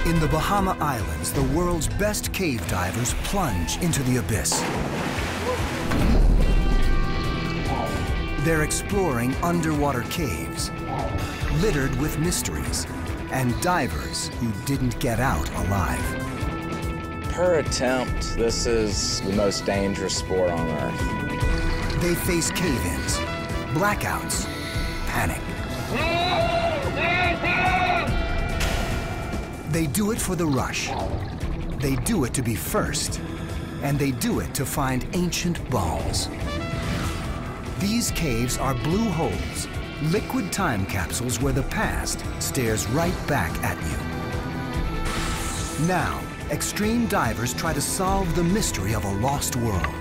In the Bahama Islands, the world's best cave divers plunge into the abyss. They're exploring underwater caves, littered with mysteries, and divers who didn't get out alive. Per attempt, this is the most dangerous sport on Earth. They face cave-ins, blackouts, panic. They do it for the rush. They do it to be first. And they do it to find ancient bones. These caves are blue holes, liquid time capsules where the past stares right back at you. Now, extreme divers try to solve the mystery of a lost world.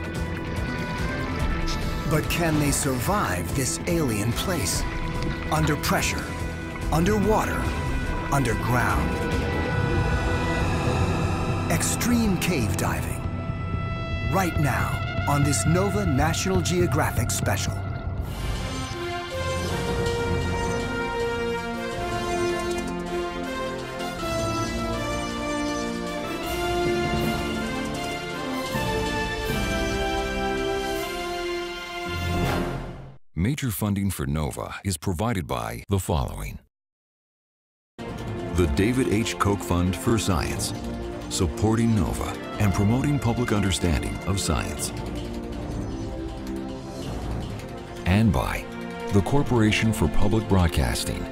But can they survive this alien place? Under pressure, underwater, underground. Extreme cave diving. Right now on this Nova National Geographic special. Major funding for NOVA is provided by the following. The David H. Koch Fund for Science, supporting NOVA and promoting public understanding of science. And by the Corporation for Public Broadcasting.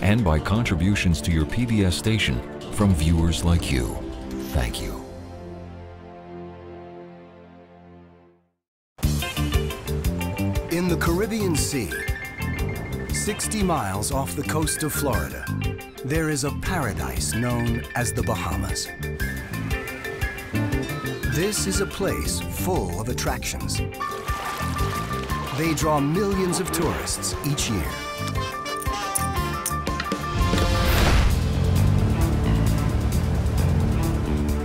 And by contributions to your PBS station from viewers like you. Thank you. In the Caribbean Sea, 60 miles off the coast of Florida, there is a paradise known as the Bahamas. This is a place full of attractions. They draw millions of tourists each year.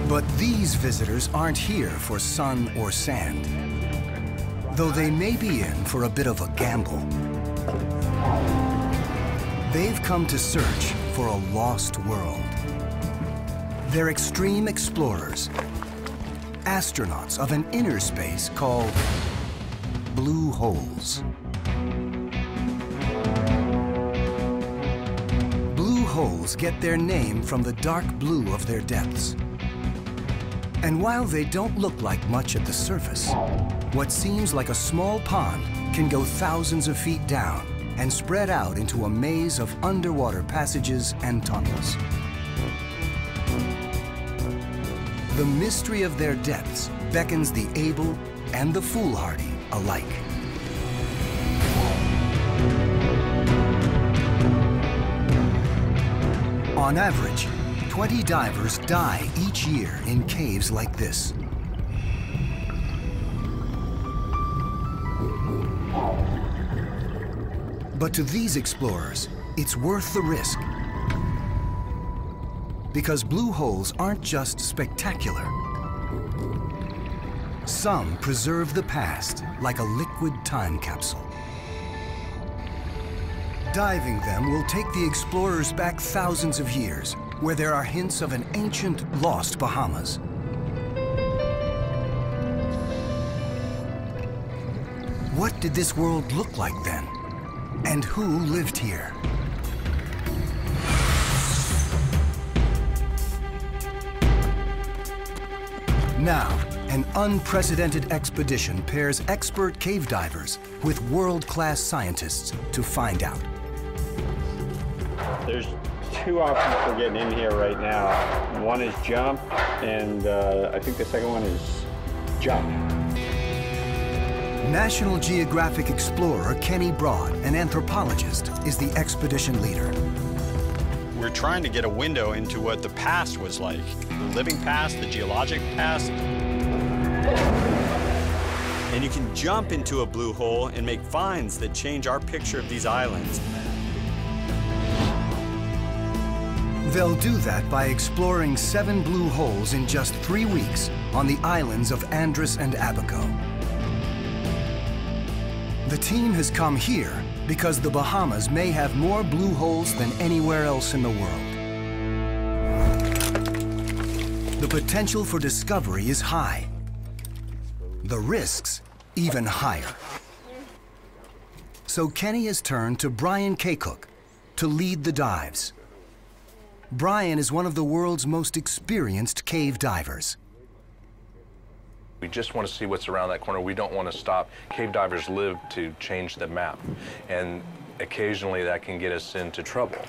But these visitors aren't here for sun or sand, though they may be in for a bit of a gamble. They've come to search for a lost world. They're extreme explorers, astronauts of an inner space called blue holes. Blue holes get their name from the dark blue of their depths. And while they don't look like much at the surface, what seems like a small pond can go thousands of feet down and spread out into a maze of underwater passages and tunnels. The mystery of their depths beckons the able and the foolhardy alike. On average, 20 divers die each year in caves like this. But to these explorers, it's worth the risk. Because blue holes aren't just spectacular. Some preserve the past like a liquid time capsule. Diving them will take the explorers back thousands of years, where there are hints of an ancient, lost Bahamas. What did this world look like then? And who lived here? Now, an unprecedented expedition pairs expert cave divers with world-class scientists to find out. There's two options for getting in here right now. One is jump, and I think the second one is jump. National Geographic explorer Kenny Broad, an anthropologist, is the expedition leader. We're trying to get a window into what the past was like. The living past, the geologic past. And you can jump into a blue hole and make finds that change our picture of these islands. They'll do that by exploring 7 blue holes in just 3 weeks on the islands of Andros and Abaco. The team has come here because the Bahamas may have more blue holes than anywhere else in the world. the potential for discovery is high. The risks even higher. So Kenny has turned to Brian Kaycook to lead the dives. Brian is one of the world's most experienced cave divers. We just want to see what's around that corner. We don't want to stop. Cave divers live to change the map, and occasionally that can get us into trouble.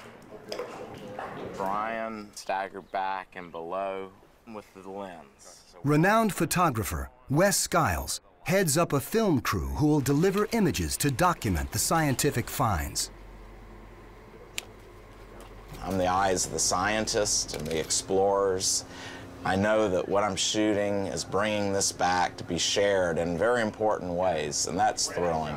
Brian staggered back and below with the lens. Renowned photographer Wes Skiles heads up a film crew who will deliver images to document the scientific finds. I'm the eyes of the scientists and the explorers. I know that what I'm shooting is bringing this back to be shared in very important ways, and that's thrilling.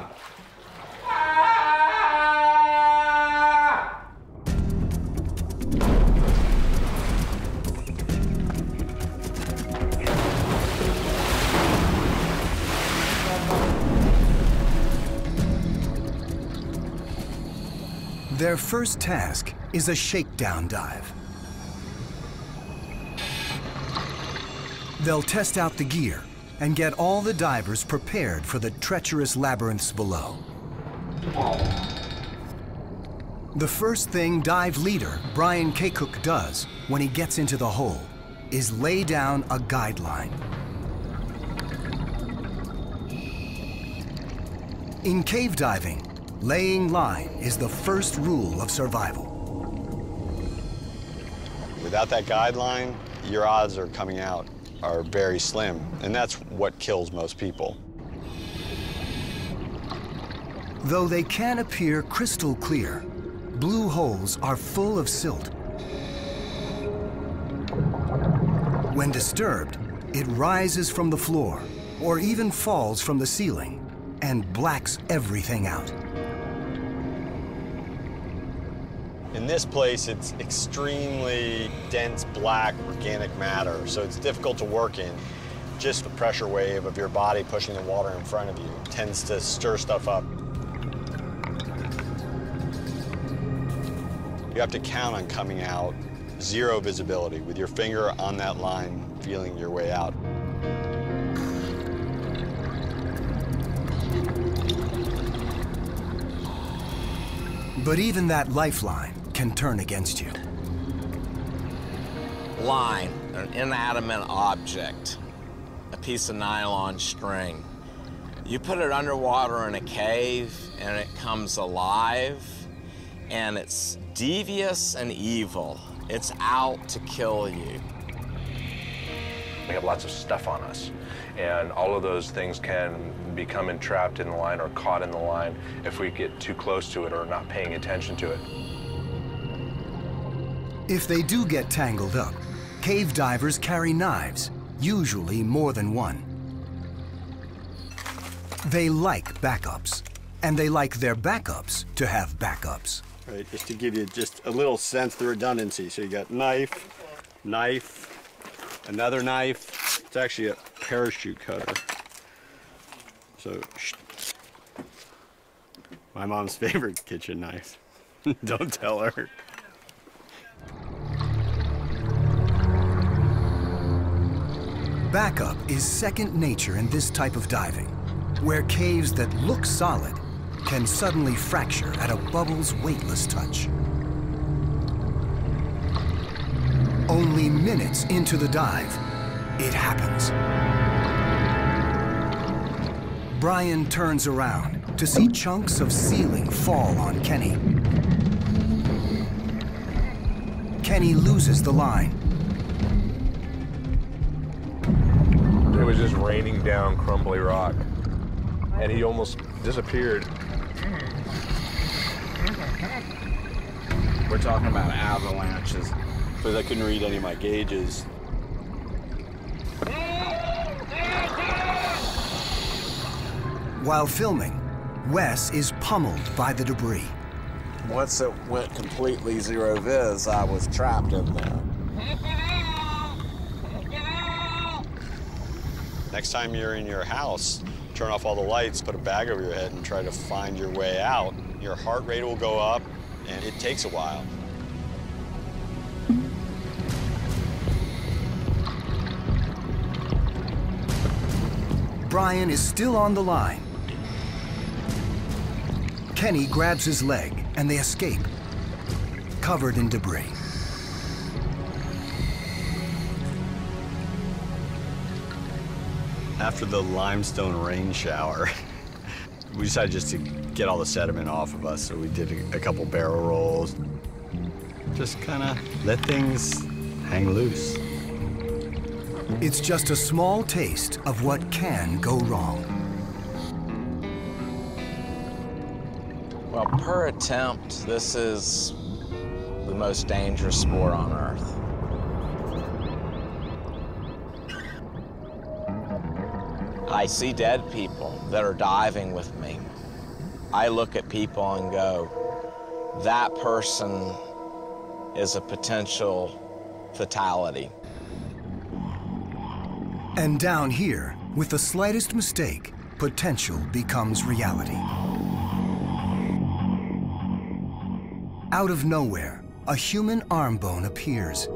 Their first task is a shakedown dive. They'll test out the gear and get all the divers prepared for the treacherous labyrinths below. The first thing dive leader Brian Kaycook does when he gets into the hole is lay down a guideline. In cave diving, laying line is the first rule of survival. Without that guideline, your odds of coming out are very slim, and that's what kills most people. Though they can appear crystal clear, blue holes are full of silt. When disturbed, it rises from the floor or even falls from the ceiling and blacks everything out. In this place, it's extremely dense black organic matter, so it's difficult to work in. Just the pressure wave of your body pushing the water in front of you tends to stir stuff up. You have to count on coming out zero visibility with your finger on that line, feeling your way out. But even that lifeline can turn against you. Line, an inanimate object, a piece of nylon string. You put it underwater in a cave and it comes alive, and it's devious and evil. It's out to kill you. We have lots of stuff on us, and all of those things can become entrapped in the line or caught in the line if we get too close to it or not paying attention to it. If they do get tangled up, cave divers carry knives, usually more than one. They like backups, and they like their backups to have backups. Right, just to give you just a little sense of the redundancy. So you got knife, knife, another knife. It's actually a parachute cutter. So, my mom's favorite kitchen knife. Don't tell her. Backup is second nature in this type of diving, where caves that look solid can suddenly fracture at a bubble's weightless touch. Only minutes into the dive, it happens. Brian turns around to see chunks of ceiling fall on Kenny. Kenny loses the line. It was just raining down crumbly rock, and he almost disappeared. We're talking about avalanches. Because I couldn't read any of my gauges. While filming, Wes is pummeled by the debris. Once it went completely zero viz, I was trapped in there. Next time you're in your house, turn off all the lights, put a bag over your head, and try to find your way out. Your heart rate will go up, and it takes a while. Brian is still on the line. Kenny grabs his leg and they escape, covered in debris. After the limestone rain shower, we decided just to get all the sediment off of us, so we did a couple barrel rolls. Just kind of let things hang loose. It's just a small taste of what can go wrong. Well, per attempt, this is the most dangerous sport on Earth. I see dead people that are diving with me. I look at people and go, that person is a potential fatality. And down here, with the slightest mistake, potential becomes reality. Out of nowhere, a human arm bone appears.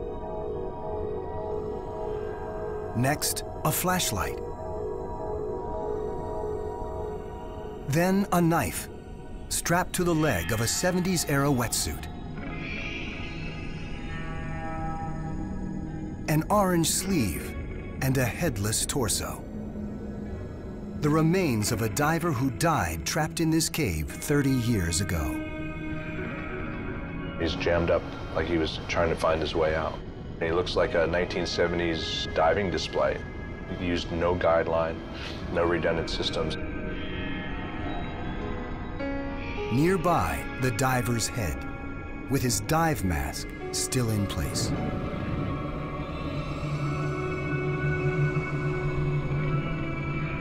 Next, a flashlight. Then a knife, strapped to the leg of a 70s-era wetsuit. An orange sleeve and a headless torso. The remains of a diver who died trapped in this cave 30 years ago. He's jammed up like he was trying to find his way out. He looks like a 1970s diving display. He used no guideline, no redundant systems. Nearby, the diver's head, with his dive mask still in place.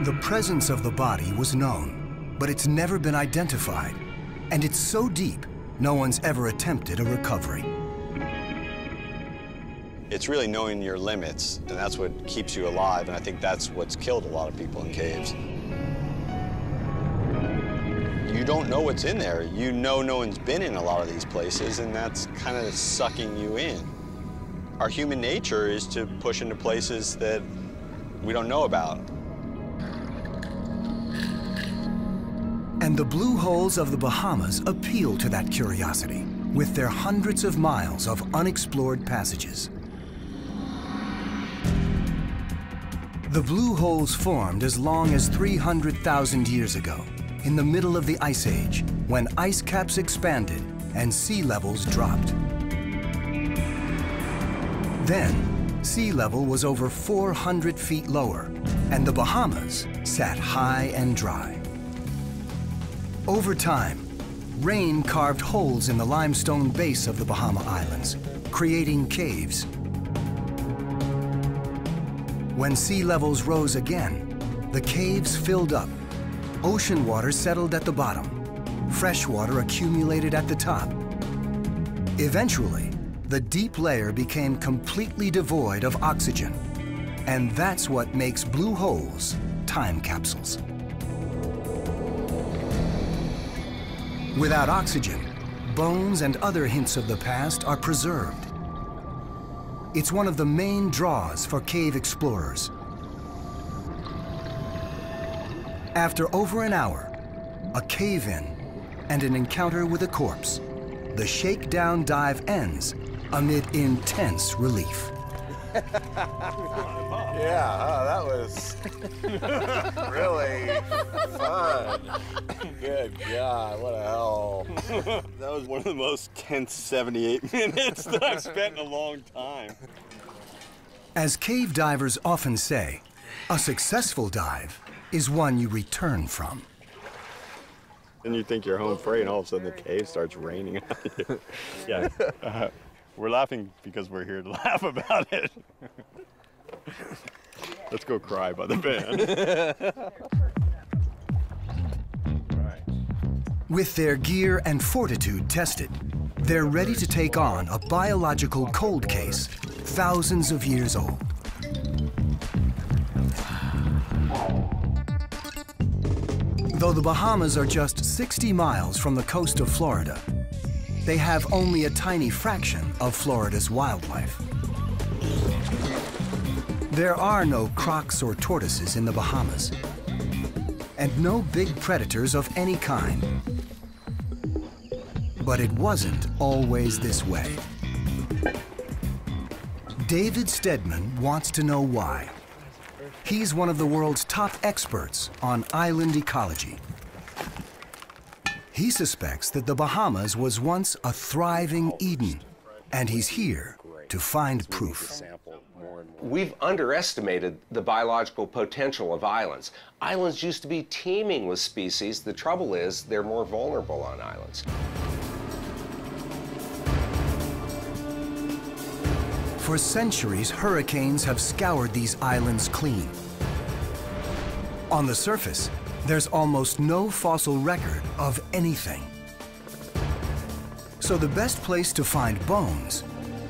The presence of the body was known, but it's never been identified. And it's so deep, no one's ever attempted a recovery. It's really knowing your limits, and that's what keeps you alive, and I think that's what's killed a lot of people in caves. You don't know what's in there. You know no one's been in a lot of these places, and that's kind of sucking you in. Our human nature is to push into places that we don't know about. And the blue holes of the Bahamas appeal to that curiosity with their hundreds of miles of unexplored passages. The blue holes formed as long as 300,000 years ago, in the middle of the Ice Age, when ice caps expanded and sea levels dropped. Then, sea level was over 400 feet lower, and the Bahamas sat high and dry. Over time, rain carved holes in the limestone base of the Bahama Islands, creating caves. When sea levels rose again, the caves filled up. Ocean water settled at the bottom. Fresh water accumulated at the top. Eventually, the deep layer became completely devoid of oxygen. And that's what makes blue holes time capsules. Without oxygen, bones and other hints of the past are preserved. It's one of the main draws for cave explorers. After over an hour, a cave-in, and an encounter with a corpse, the shakedown dive ends amid intense relief. Yeah, that was really fun. Good God, what a hell. That was one of the most tense 78 minutes that I've spent in a long time. As cave divers often say, a successful dive is one you return from. And you think you're home free, and all of a sudden the cave starts raining on you. Yeah. We're laughing because we're here to laugh about it. Let's Go Cry by the band. With their gear and fortitude tested, they're ready to take on a biological cold case thousands of years old. Though the Bahamas are just 60 miles from the coast of Florida, they have only a tiny fraction of Florida's wildlife. There are no crocs or tortoises in the Bahamas, and no big predators of any kind. But it wasn't always this way. David Stedman wants to know why. He's one of the world's top experts on island ecology. He suspects that the Bahamas was once a thriving Eden, and he's here to find proof. We've underestimated the biological potential of islands. Islands used to be teeming with species. The trouble is they're more vulnerable on islands. For centuries, hurricanes have scoured these islands clean. On the surface, there's almost no fossil record of anything. So the best place to find bones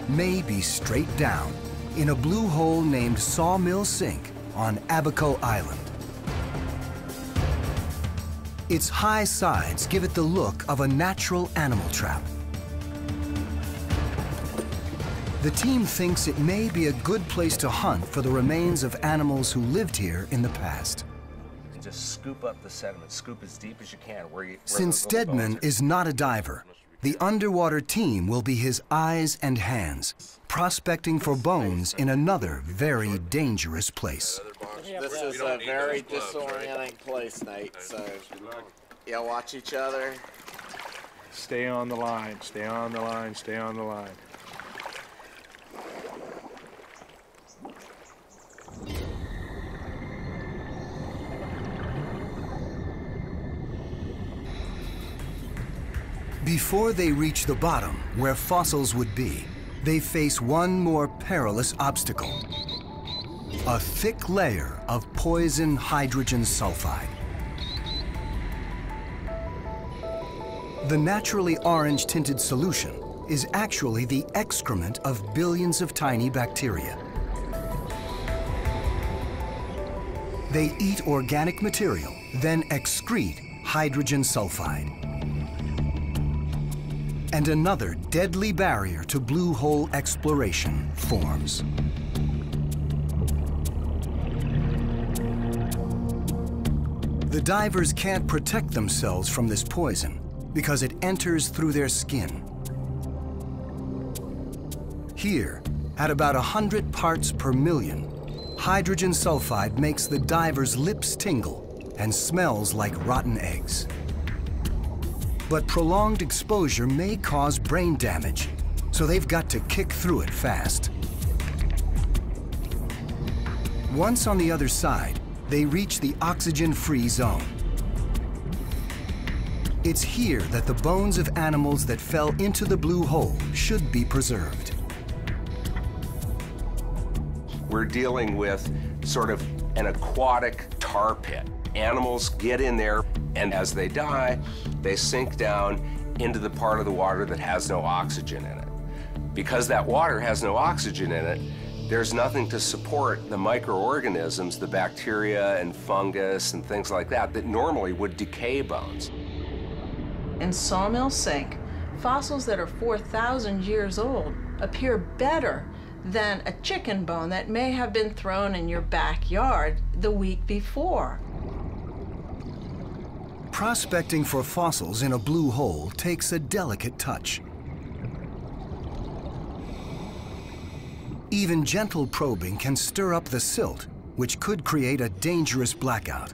may be straight down in a blue hole named Sawmill Sink on Abaco Island. Its high sides give it the look of a natural animal trap. The team thinks it may be a good place to hunt for the remains of animals who lived here in the past. Just scoop up the sediment, scoop as deep as you can. Since Stedman is not a diver, the underwater team will be his eyes and hands, prospecting for bones in another very dangerous place. This is a very disorienting place, Nate, so y'all watch each other. Stay on the line, stay on the line, stay on the line. Before they reach the bottom, where fossils would be, they face one more perilous obstacle: a thick layer of poison hydrogen sulfide. The naturally orange-tinted solution is actually the excrement of billions of tiny bacteria. They eat organic material, then excrete hydrogen sulfide. And another deadly barrier to blue hole exploration forms. The divers can't protect themselves from this poison because it enters through their skin. Here, at about 100 parts per million, hydrogen sulfide makes the divers' lips tingle and smells like rotten eggs. But prolonged exposure may cause brain damage, so they've got to kick through it fast. Once on the other side, they reach the oxygen-free zone. It's here that the bones of animals that fell into the blue hole should be preserved. We're dealing with sort of an aquatic tar pit. Animals get in there, and as they die, they sink down into the part of the water that has no oxygen in it. Because that water has no oxygen in it, there's nothing to support the microorganisms, the bacteria and fungus and things like that, that normally would decay bones. In Sawmill Sink, fossils that are 4,000 years old appear better than a chicken bone that may have been thrown in your backyard the week before. Prospecting for fossils in a blue hole takes a delicate touch. Even gentle probing can stir up the silt, which could create a dangerous blackout.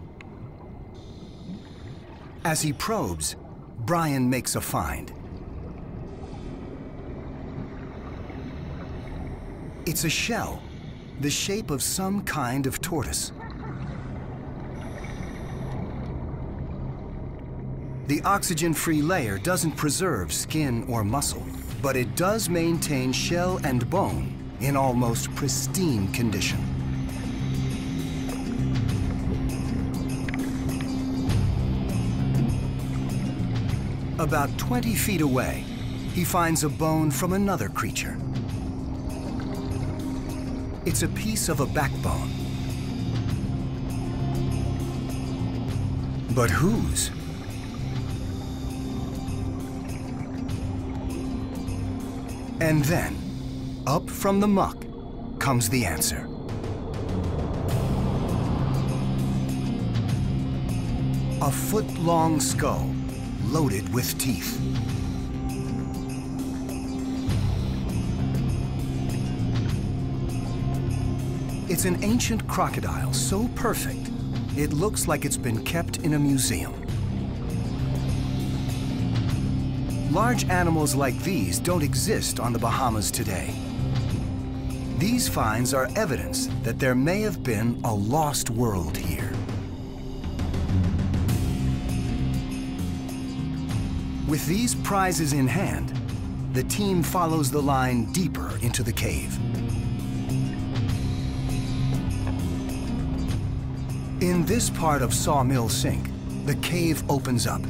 As he probes, Brian makes a find. It's a shell, the shape of some kind of tortoise. The oxygen-free layer doesn't preserve skin or muscle, but it does maintain shell and bone in almost pristine condition. About 20 feet away, he finds a bone from another creature. It's a piece of a backbone. But whose? And then, up from the muck, comes the answer. A foot-long skull loaded with teeth. It's an ancient crocodile so perfect, it looks like it's been kept in a museum. Large animals like these don't exist on the Bahamas today. These finds are evidence that there may have been a lost world here. With these prizes in hand, the team follows the line deeper into the cave. In this part of Sawmill Sink, the cave opens up.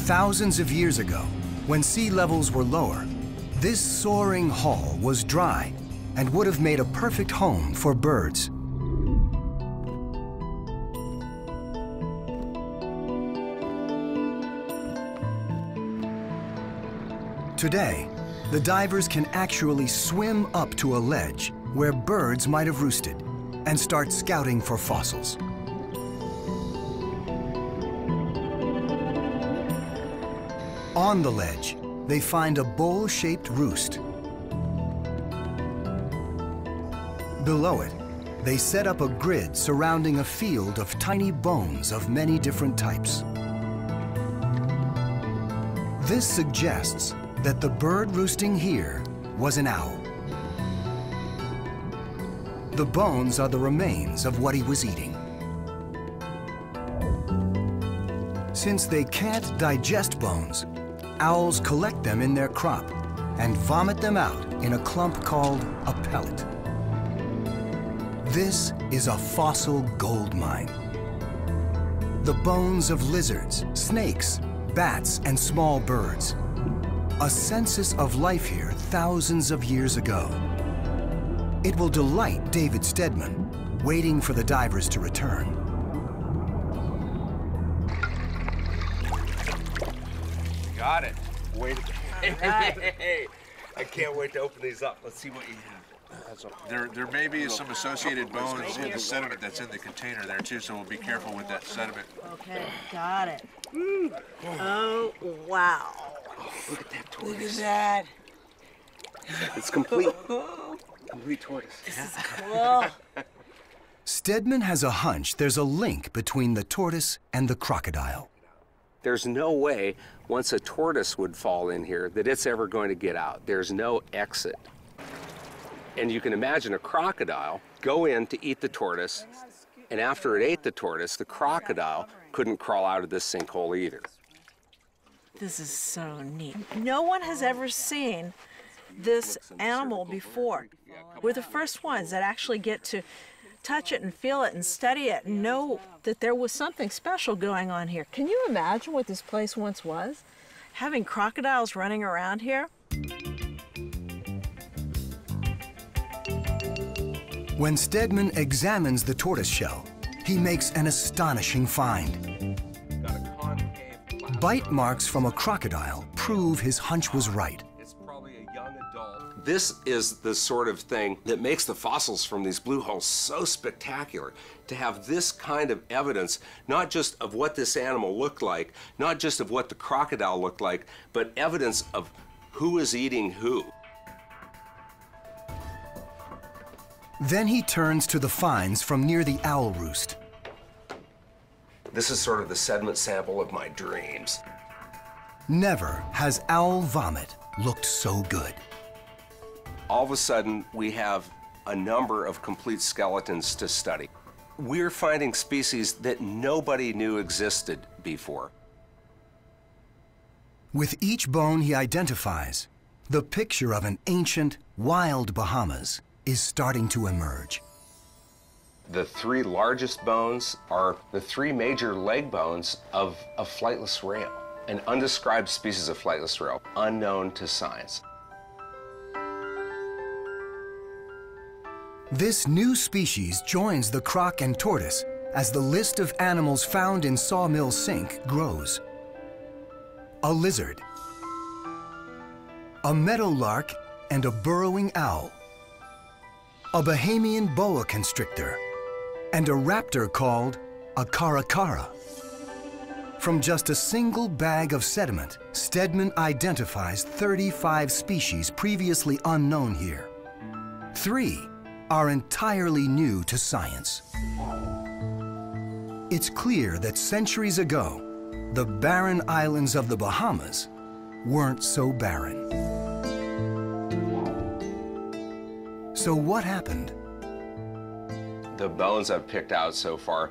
Thousands of years ago, when sea levels were lower, this soaring hull was dry and would have made a perfect home for birds. Today, the divers can actually swim up to a ledge where birds might have roosted and start scouting for fossils. On the ledge, they find a bowl-shaped roost. Below it, they set up a grid surrounding a field of tiny bones of many different types. This suggests that the bird roosting here was an owl. The bones are the remains of what he was eating. Since they can't digest bones, owls collect them in their crop and vomit them out in a clump called a pellet. This is a fossil gold mine. The bones of lizards, snakes, bats, and small birds. A census of life here thousands of years ago. It will delight David Stedman, waiting for the divers to return. Got it. Wait. Hey, I can't wait to open these up. Let's see what you have. There may be some associated bones in the sediment that's in the container there too, so we'll be careful with that sediment. Okay, got it. Oh, wow. Look at that tortoise. Look at that. It's complete. Complete tortoise. This is cool. Stedman has a hunch there's a link between the tortoise and the crocodile. There's no way, once a tortoise would fall in here, that it's ever going to get out. There's no exit. And you can imagine a crocodile go in to eat the tortoise, and after it ate the tortoise, the crocodile couldn't crawl out of this sinkhole either. This is so neat. No one has ever seen this animal before. We're the first ones that actually get to touch it and feel it and study it and know that there was something special going on here. Can you imagine what this place once was? Having crocodiles running around here? When Stedman examines the tortoise shell, he makes an astonishing find. Bite marks from a crocodile prove his hunch was right. It's probably a young adult. This is the sort of thing that makes the fossils from these blue holes so spectacular. To have this kind of evidence, not just of what this animal looked like, not just of what the crocodile looked like, but evidence of who is eating who. Then he turns to the finds from near the owl roost. This is sort of the sediment sample of my dreams. Never has owl vomit looked so good. All of a sudden, we have a number of complete skeletons to study. We're finding species that nobody knew existed before. With each bone he identifies, the picture of an ancient, wild Bahamas is starting to emerge. The three largest bones are the three major leg bones of a flightless rail, an undescribed species of flightless rail, unknown to science. This new species joins the croc and tortoise as the list of animals found in Sawmill Sink grows. A lizard, a meadowlark, and a burrowing owl, a Bahamian boa constrictor, and a raptor called a caracara. From just a single bag of sediment, Stedman identifies 35 species previously unknown here. 3 are entirely new to science. It's clear that centuries ago, the barren islands of the Bahamas weren't so barren. So what happened? The bones I've picked out so far,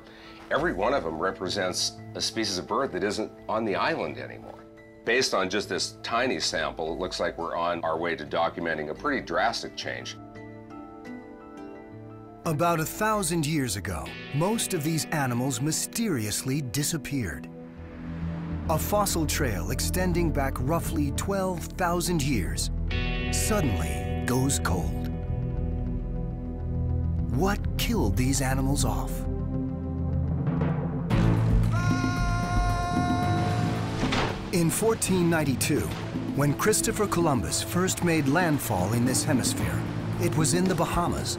every one of them represents a species of bird that isn't on the island anymore. Based on just this tiny sample, it looks like we're on our way to documenting a pretty drastic change. About 1,000 years ago, most of these animals mysteriously disappeared. A fossil trail extending back roughly 12,000 years suddenly goes cold. What killed these animals off? In 1492, when Christopher Columbus first made landfall in this hemisphere, it was in the Bahamas.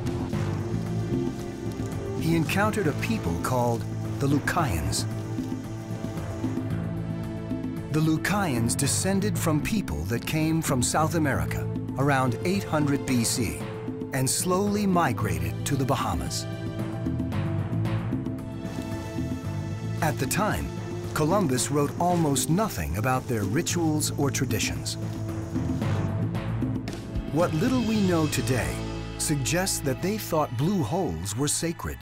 He encountered a people called the Lucayans. The Lucayans descended from people that came from South America around 800 BC and slowly migrated to the Bahamas. At the time, Columbus wrote almost nothing about their rituals or traditions. What little we know today suggests that they thought blue holes were sacred.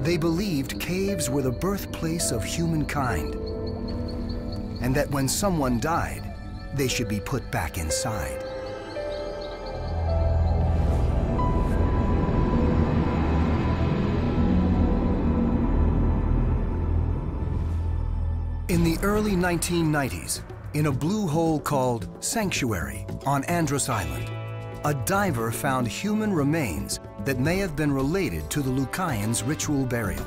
They believed caves were the birthplace of humankind, and that when someone died, they should be put back inside. In the early 1990s, in a blue hole called Sanctuary on Andros Island, a diver found human remains that may have been related to the Lucayans' ritual burial.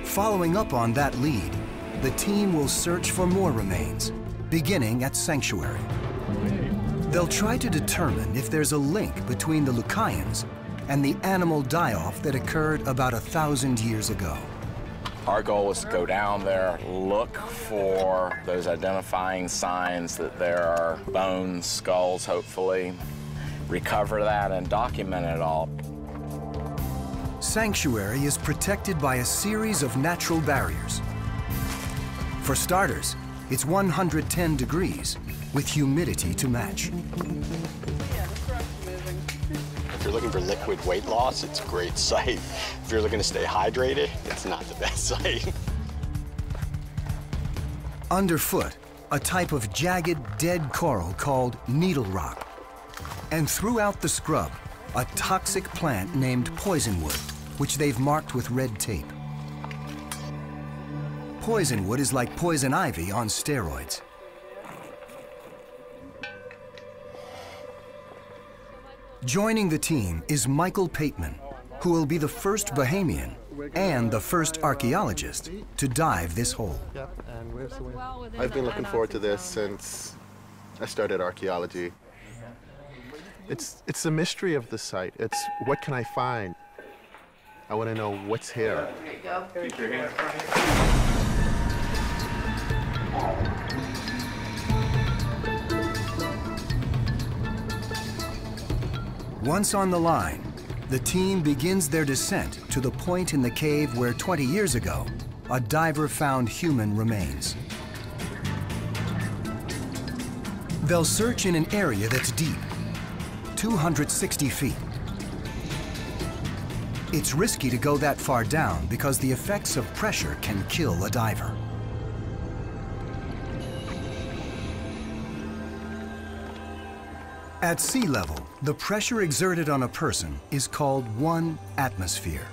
Following up on that lead, the team will search for more remains, beginning at Sanctuary. They'll try to determine if there's a link between the Lucayans and the animal die-off that occurred about 1,000 years ago. Our goal is to go down there, look for those identifying signs that there are bones, skulls, hopefully, recover that and document it all. Sanctuary is protected by a series of natural barriers. For starters, it's 110 degrees with humidity to match. If you're looking for liquid weight loss, it's a great site. If you're looking to stay hydrated, it's not the best site. Underfoot, a type of jagged, dead coral called needle rock. And throughout the scrub, a toxic plant named poisonwood, which they've marked with red tape. Poisonwood is like poison ivy on steroids. Joining the team is Michael Pateman, who will be the first Bahamian and the first archaeologist to dive this hole. I've been looking forward to this since I started archaeology. It's the mystery of the site. It's what can I find? I want to know what's here. There you go. Once on the line, the team begins their descent to the point in the cave where 20 years ago, a diver found human remains. They'll search in an area that's deep, 260 feet. It's risky to go that far down because the effects of pressure can kill a diver. At sea level, the pressure exerted on a person is called 1 atmosphere.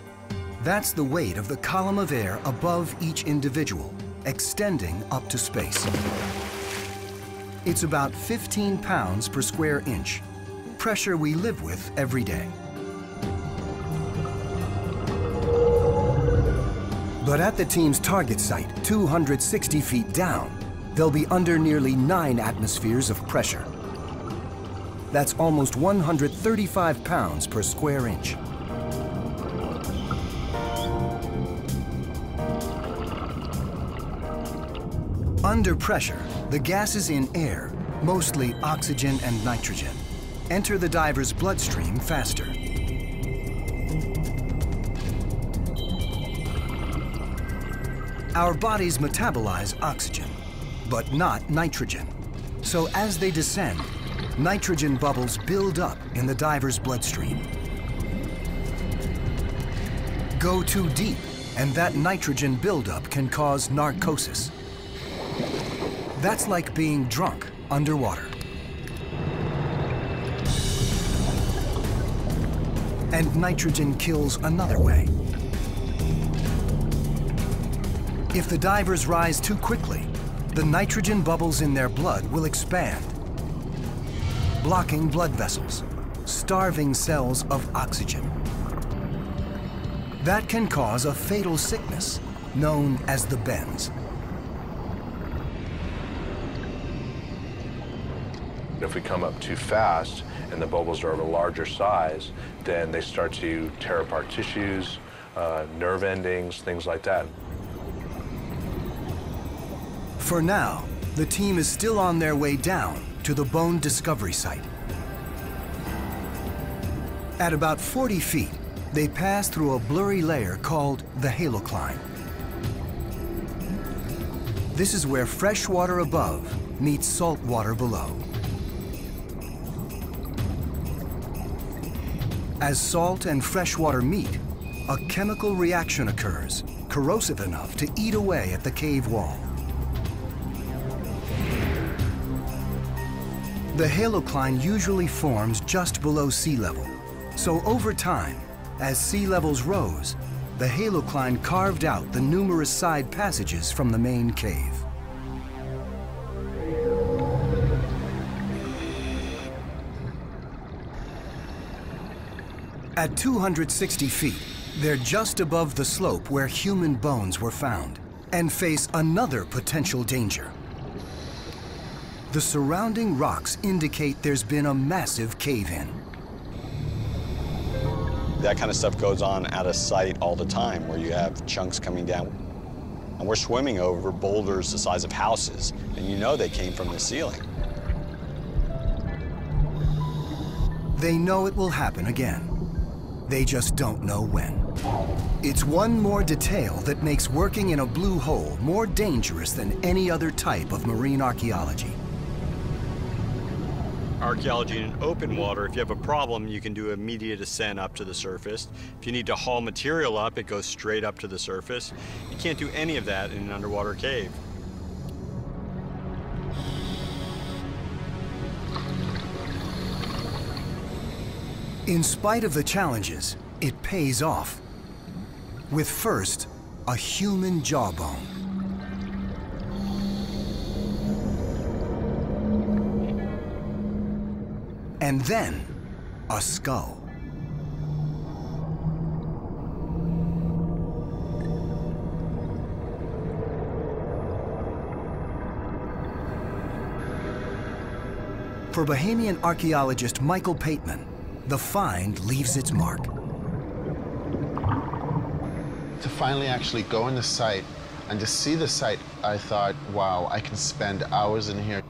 That's the weight of the column of air above each individual, extending up to space. It's about 15 pounds per square inch, pressure we live with every day. But at the team's target site, 260 feet down, they'll be under nearly 9 atmospheres of pressure. That's almost 135 pounds per square inch. Under pressure, the gases in air, mostly oxygen and nitrogen, enter the diver's bloodstream faster. Our bodies metabolize oxygen, but not nitrogen. So as they descend, nitrogen bubbles build up in the diver's bloodstream. Go too deep, and that nitrogen buildup can cause narcosis. That's like being drunk underwater. And nitrogen kills another way. If the divers rise too quickly, the nitrogen bubbles in their blood will expand, blocking blood vessels, starving cells of oxygen. That can cause a fatal sickness known as the bends. If we come up too fast and the bubbles are of a larger size, then they start to tear apart tissues, nerve endings, things like that. For now, the team is still on their way down to the bone discovery site. At about 40 feet, they pass through a blurry layer called the halocline. This is where fresh water above meets salt water below. As salt and fresh water meet, a chemical reaction occurs, corrosive enough to eat away at the cave wall. The halocline usually forms just below sea level, so over time, as sea levels rose, the halocline carved out the numerous side passages from the main cave. At 260 feet, they're just above the slope where human bones were found and face another potential danger. The surrounding rocks indicate there's been a massive cave-in. That kind of stuff goes on at a site all the time where you have chunks coming down. And we're swimming over boulders the size of houses, and you know they came from the ceiling. They know it will happen again. They just don't know when. It's one more detail that makes working in a blue hole more dangerous than any other type of marine archaeology. Archaeology in open water, if you have a problem, you can do immediate ascent up to the surface. If you need to haul material up, it goes straight up to the surface. You can't do any of that in an underwater cave. In spite of the challenges, it pays off. With first, a human jawbone. And then, a skull. For Bahamian archaeologist Michael Pateman, the find leaves its mark. To finally actually go in the site and to see the site, I thought, wow, I can spend hours in here.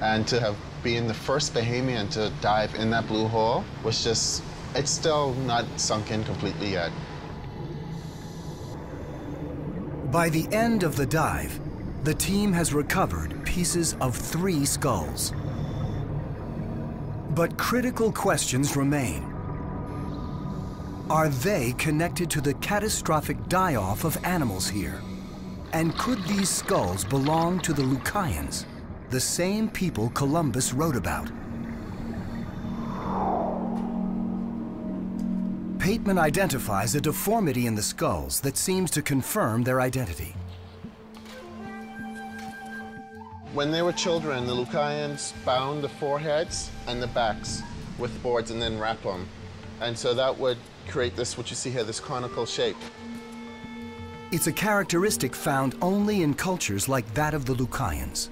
And to have been the first Bahamian to dive in that blue hole was just, it's still not sunk in completely yet. By the end of the dive, the team has recovered pieces of 3 skulls. But critical questions remain. Are they connected to the catastrophic die-off of animals here? And could these skulls belong to the Lucayans, the same people Columbus wrote about? Pateman identifies a deformity in the skulls that seems to confirm their identity. When they were children, the Lucayans bound the foreheads and the backs with boards and then wrap them. And so that would create this, what you see here, this conical shape. It's a characteristic found only in cultures like that of the Lucayans.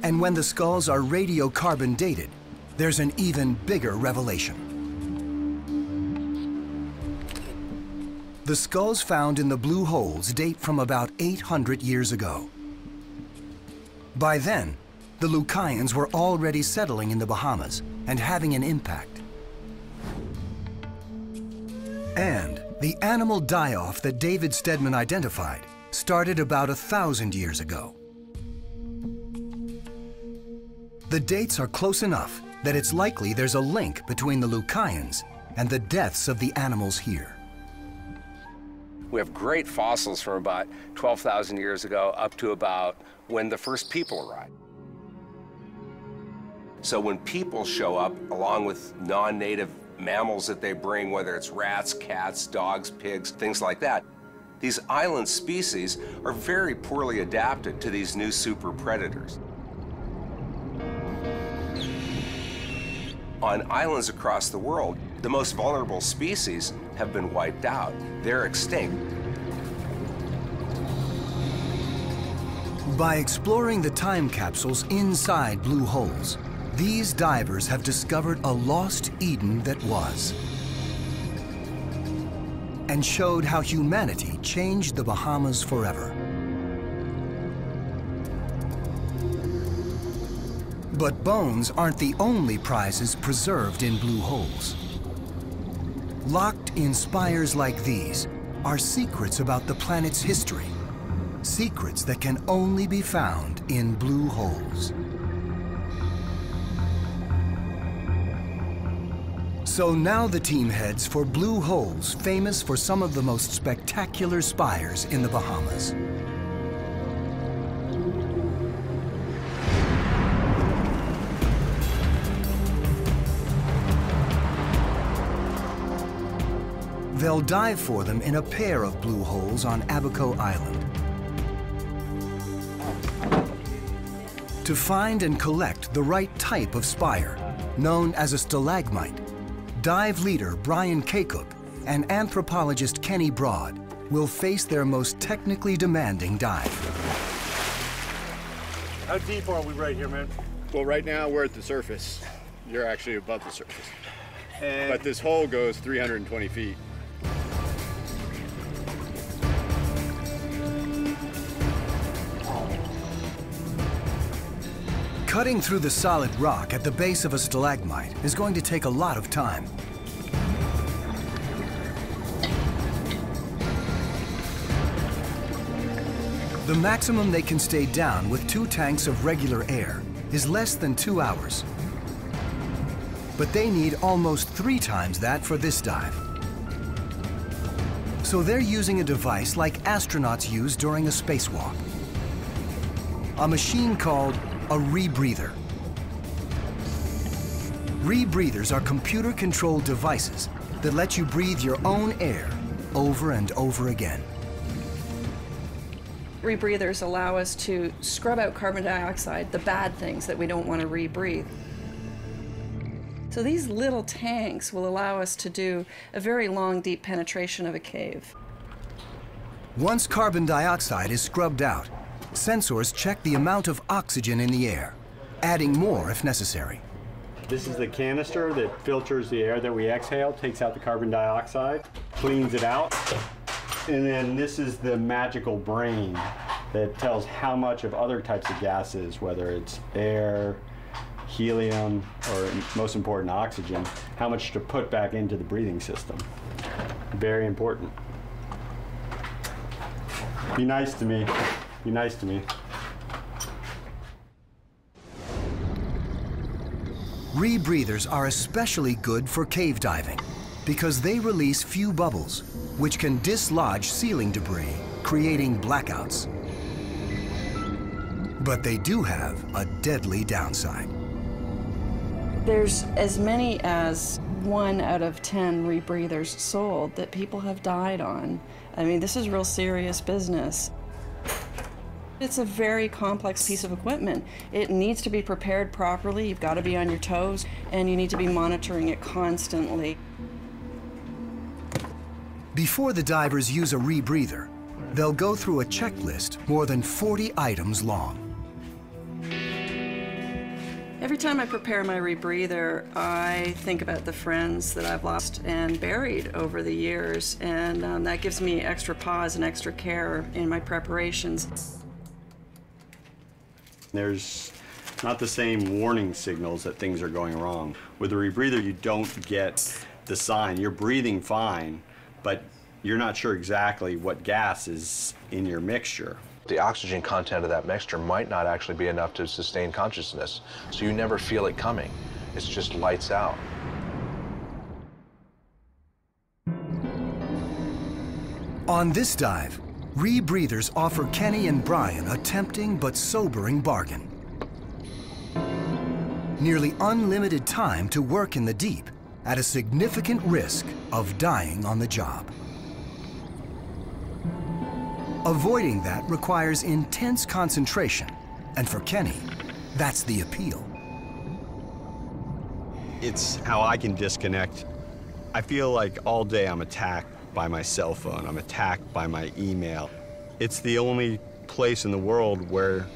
And when the skulls are radiocarbon dated, there's an even bigger revelation. The skulls found in the blue holes date from about 800 years ago. By then, the Lucayans were already settling in the Bahamas and having an impact. And the animal die-off that David Stedman identified started about 1,000 years ago. The dates are close enough that it's likely there's a link between the Lucayans and the deaths of the animals here. We have great fossils from about 12,000 years ago up to about when the first people arrived. So when people show up, along with non-native mammals that they bring, whether it's rats, cats, dogs, pigs, things like that, these island species are very poorly adapted to these new super predators. On islands across the world, the most vulnerable species have been wiped out. They're extinct. By exploring the time capsules inside blue holes, these divers have discovered a lost Eden that was, and showed how humanity changed the Bahamas forever. But bones aren't the only prizes preserved in blue holes. Locked in spires like these are secrets about the planet's history, secrets that can only be found in blue holes. So now the team heads for blue holes famous for some of the most spectacular spires in the Bahamas. They'll dive for them in a pair of blue holes on Abaco Island. To find and collect the right type of spire, known as a stalagmite, dive leader Brian Kaycook and anthropologist Kenny Broad will face their most technically demanding dive. How deep are we right here, man? Well, right now we're at the surface. You're actually above the surface. But this hole goes 320 feet. Cutting through the solid rock at the base of a stalagmite is going to take a lot of time. The maximum they can stay down with 2 tanks of regular air is less than 2 hours. But they need almost 3 times that for this dive. So they're using a device like astronauts use during a spacewalk. A machine called a rebreather. Rebreathers are computer-controlled devices that let you breathe your own air over and over again. Rebreathers allow us to scrub out carbon dioxide, the bad things that we don't want to rebreathe. So these little tanks will allow us to do a very long, deep penetration of a cave. Once carbon dioxide is scrubbed out, sensors check the amount of oxygen in the air, adding more if necessary. This is the canister that filters the air that we exhale, takes out the carbon dioxide, cleans it out. And then this is the magical brain that tells how much of other types of gases, whether it's air, helium, or most important, oxygen, how much to put back into the breathing system. Very important. Be nice to me. Be nice to me. Rebreathers are especially good for cave diving because they release few bubbles, which can dislodge ceiling debris, creating blackouts. But they do have a deadly downside. There's as many as 1 out of 10 rebreathers sold that people have died on. I mean, this is real serious business. It's a very complex piece of equipment. It needs to be prepared properly. You've got to be on your toes, and you need to be monitoring it constantly. Before the divers use a rebreather, they'll go through a checklist more than 40 items long. Every time I prepare my rebreather, I think about the friends that I've lost and buried over the years, and that gives me extra pause and extra care in my preparations. There's not the same warning signals that things are going wrong. With a rebreather, you don't get the sign. You're breathing fine, but you're not sure exactly what gas is in your mixture. The oxygen content of that mixture might not actually be enough to sustain consciousness, so you never feel it coming. It's just lights out. On this dive, rebreathers offer Kenny and Brian a tempting but sobering bargain. Nearly unlimited time to work in the deep at a significant risk of dying on the job. Avoiding that requires intense concentration, and for Kenny, that's the appeal. It's how I can disconnect. I feel like all day I'm attacked by my cell phone, I'm attacked by my email. It's the only place in the world where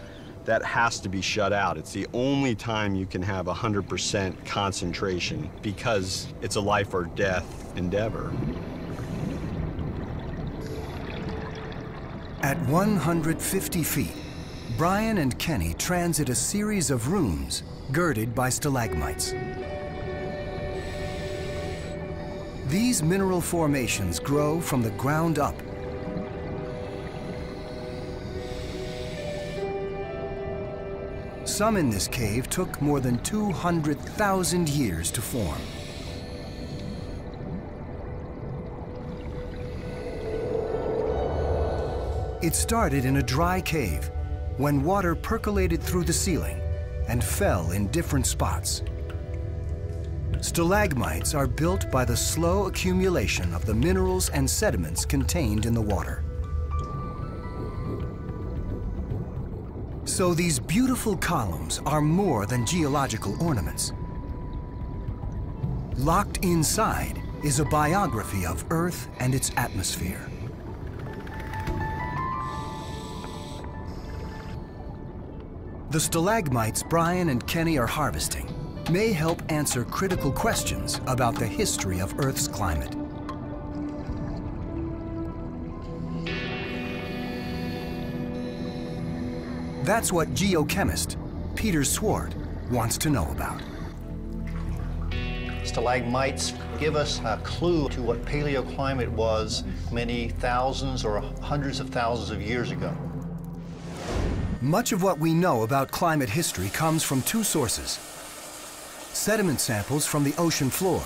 that has to be shut out. It's the only time you can have 100% concentration because it's a life or death endeavor. At 150 feet, Brian and Kenny transit a series of rooms girded by stalagmites. These mineral formations grow from the ground up. Some in this cave took more than 200,000 years to form. It started in a dry cave when water percolated through the ceiling and fell in different spots. Stalagmites are built by the slow accumulation of the minerals and sediments contained in the water. So these beautiful columns are more than geological ornaments. Locked inside is a biography of Earth and its atmosphere. The stalagmites Brian and Kenny are harvesting may help answer critical questions about the history of Earth's climate. That's what geochemist Peter Swart wants to know about. Stalagmites give us a clue to what paleoclimate was many thousands or hundreds of thousands of years ago. Much of what we know about climate history comes from two sources: sediment samples from the ocean floor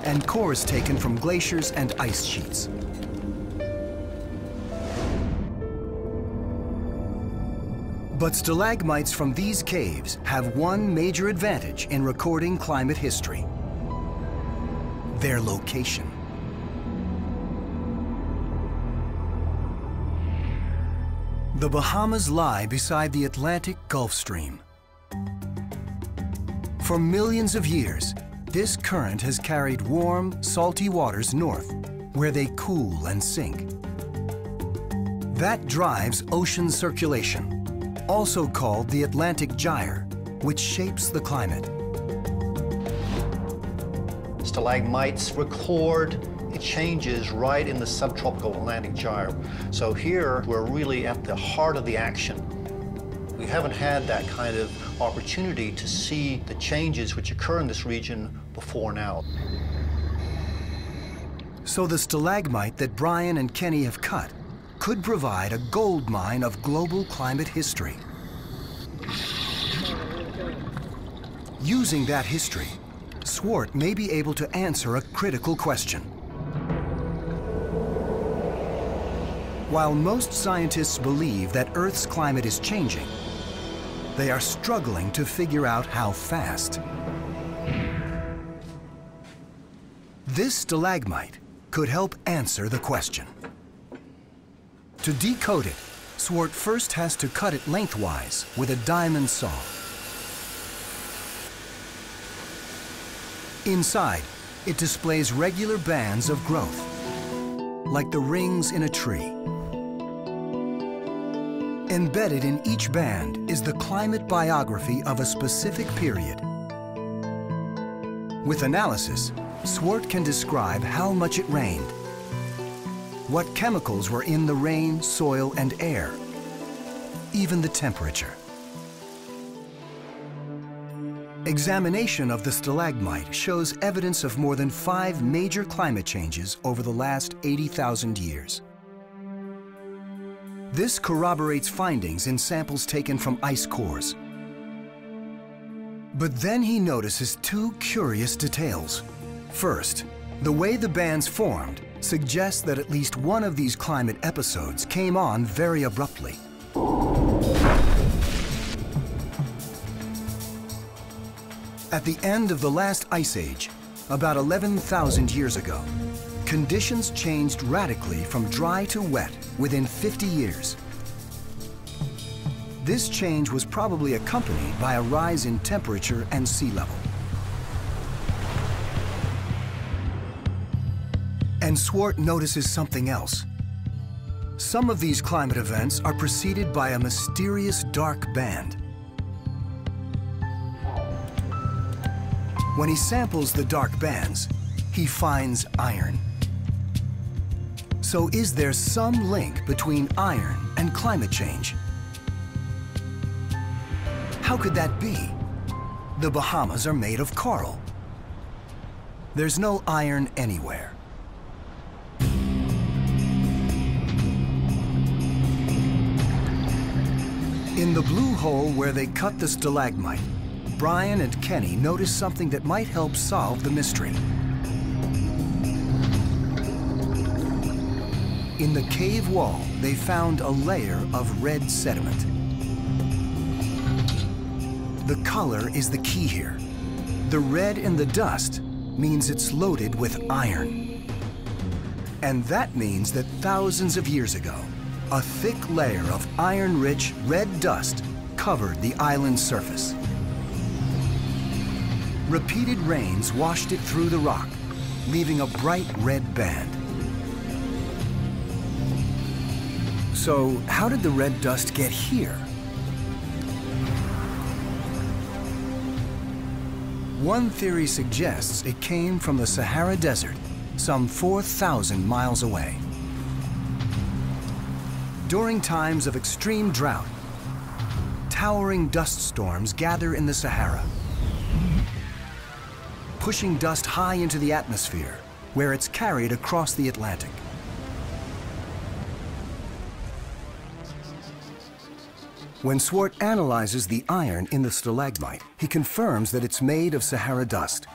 and cores taken from glaciers and ice sheets. But stalagmites from these caves have one major advantage in recording climate history: their location. The Bahamas lie beside the Atlantic Gulf Stream. For millions of years, this current has carried warm, salty waters north, where they cool and sink. That drives ocean circulation, also called the Atlantic Gyre, which shapes the climate. Stalagmites record changes right in the subtropical Atlantic Gyre. So here, we're really at the heart of the action. We haven't had that kind of opportunity to see the changes which occur in this region before now. So the stalagmite that Brian and Kenny have cut could provide a gold mine of global climate history. Using that history, Swart may be able to answer a critical question. While most scientists believe that Earth's climate is changing, they are struggling to figure out how fast. This stalagmite could help answer the question. To decode it, Swart first has to cut it lengthwise with a diamond saw. Inside, it displays regular bands of growth, like the rings in a tree. Embedded in each band is the climate biography of a specific period. With analysis, Swart can describe how much it rained, what chemicals were in the rain, soil, and air, even the temperature. Examination of the stalagmite shows evidence of more than 5 major climate changes over the last 80,000 years. This corroborates findings in samples taken from ice cores. But then he notices 2 curious details. First, the way the bands formed suggests that at least one of these climate episodes came on very abruptly. At the end of the last ice age, about 11,000 years ago, conditions changed radically from dry to wet within 50 years. This change was probably accompanied by a rise in temperature and sea level. And Swart notices something else. Some of these climate events are preceded by a mysterious dark band. When he samples the dark bands, he finds iron. So is there some link between iron and climate change? How could that be? The Bahamas are made of coral. There's no iron anywhere. In the blue hole where they cut the stalagmite, Brian and Kenny notice something that might help solve the mystery. In the cave wall, they found a layer of red sediment. The color is the key here. The red in the dust means it's loaded with iron. And that means that thousands of years ago, a thick layer of iron-rich red dust covered the island's surface. Repeated rains washed it through the rock, leaving a bright red band. So, how did the red dust get here? One theory suggests it came from the Sahara Desert, some 4,000 miles away. During times of extreme drought, towering dust storms gather in the Sahara, pushing dust high into the atmosphere, where it's carried across the Atlantic. When Swart analyzes the iron in the stalagmite, he confirms that it's made of Sahara dust,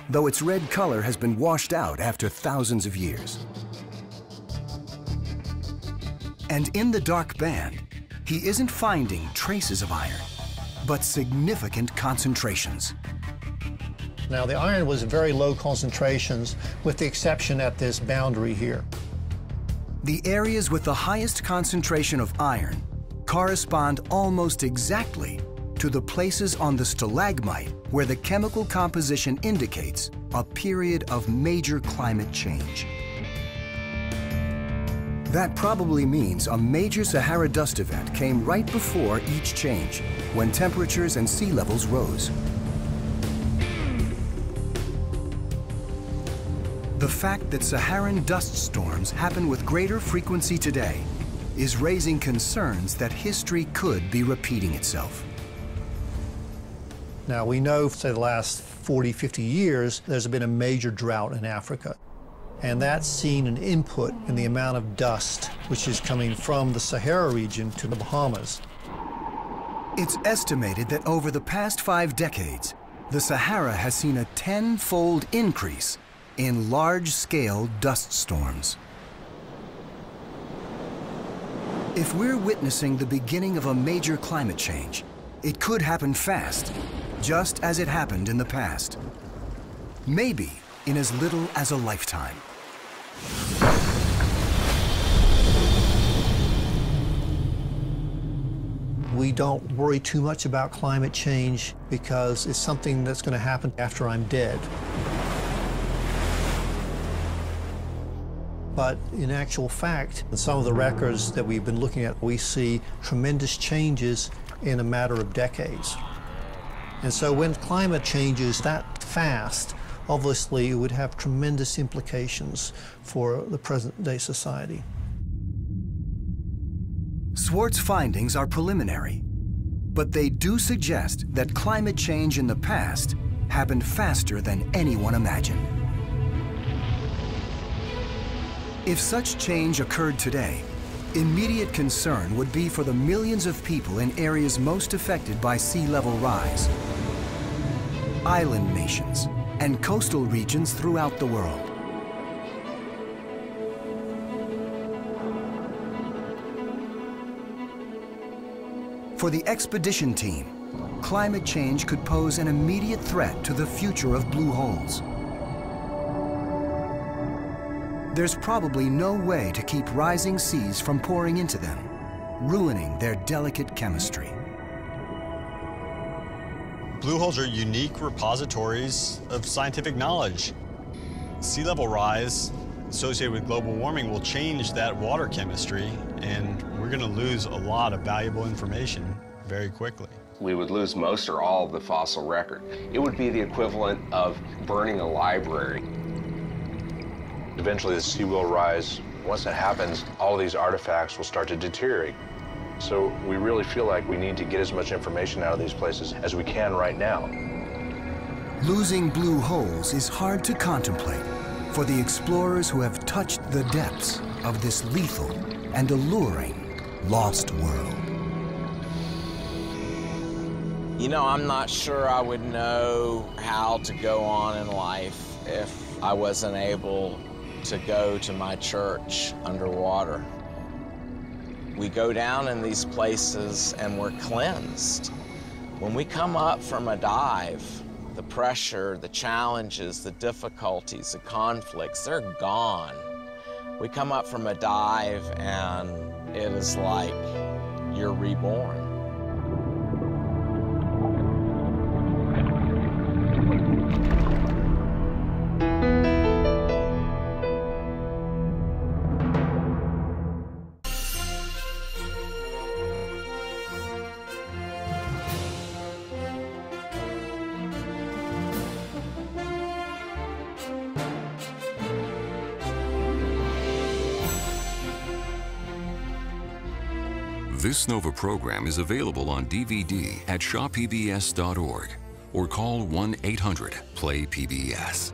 though its red color has been washed out after thousands of years. And in the dark band, he isn't finding traces of iron, but significant concentrations. Now, the iron was very low concentrations, with the exception at this boundary here. The areas with the highest concentration of iron correspond almost exactly to the places on the stalagmite where the chemical composition indicates a period of major climate change. That probably means a major Sahara dust event came right before each change, when temperatures and sea levels rose. The fact that Saharan dust storms happen with greater frequency today is raising concerns that history could be repeating itself. Now, we know, say, the last 40, 50 years, there's been a major drought in Africa. And that's seen an input in the amount of dust which is coming from the Sahara region to the Bahamas. It's estimated that over the past 5 decades, the Sahara has seen a 10-fold increase in large-scale dust storms. If we're witnessing the beginning of a major climate change, it could happen fast, just as it happened in the past. Maybe in as little as a lifetime. We don't worry too much about climate change because it's something that's going to happen after I'm dead. But in actual fact, in some of the records that we've been looking at, we see tremendous changes in a matter of decades. And so when climate changes that fast, obviously it would have tremendous implications for the present-day society. Swart's findings are preliminary, but they do suggest that climate change in the past happened faster than anyone imagined. If such change occurred today, immediate concern would be for the millions of people in areas most affected by sea level rise, island nations, and coastal regions throughout the world. For the expedition team, climate change could pose an immediate threat to the future of blue holes. There's probably no way to keep rising seas from pouring into them, ruining their delicate chemistry. Blue holes are unique repositories of scientific knowledge. Sea level rise associated with global warming will change that water chemistry, and we're going to lose a lot of valuable information very quickly. We would lose most or all of the fossil record. It would be the equivalent of burning a library. Eventually the sea will rise. Once that happens, all of these artifacts will start to deteriorate. So we really feel like we need to get as much information out of these places as we can right now. Losing blue holes is hard to contemplate for the explorers who have touched the depths of this lethal and alluring lost world. You know, I'm not sure I would know how to go on in life if I wasn't able to go to my church underwater. We go down in these places and we're cleansed. When we come up from a dive, the pressure, the challenges, the difficulties, the conflicts, they're gone. We come up from a dive and it is like you're reborn. This NOVA program is available on DVD at shawpbs.org or call 1-800-PLAY-PBS.